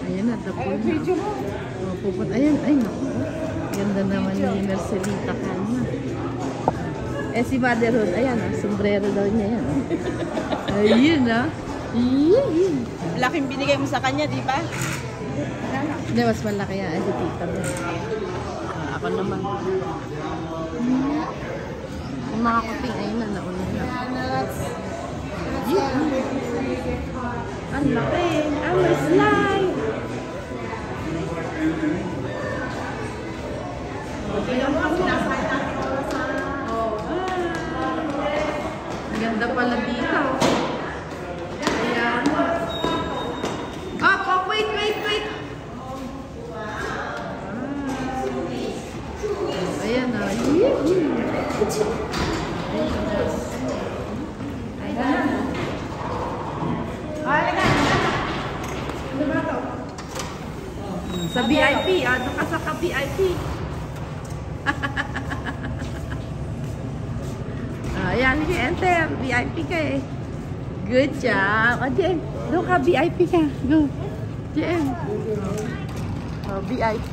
Ayan na, tapos na. Oh, pupunta. Ayan, ay naku. Ganda naman ni Mercelita Calma. Eh si Motherhood, ayan ah, sombrero daw niya yan. Ayun ah. Laking binigay mo sa kanya, di ba? Hindi, mas malaki yan. Ay, si tita mo. Ako naman. Yung mga kuping, ayun na, nauna na. Ang laki. May slide. Ang ganda pala dito. Ayan. Oh, wait. Ayan na. Sa VIP, doon ka sa VIP. Ayan, sige, enter. VIP ka eh. Good job. JM, doon ka, VIP ka. Go. JM. VIP.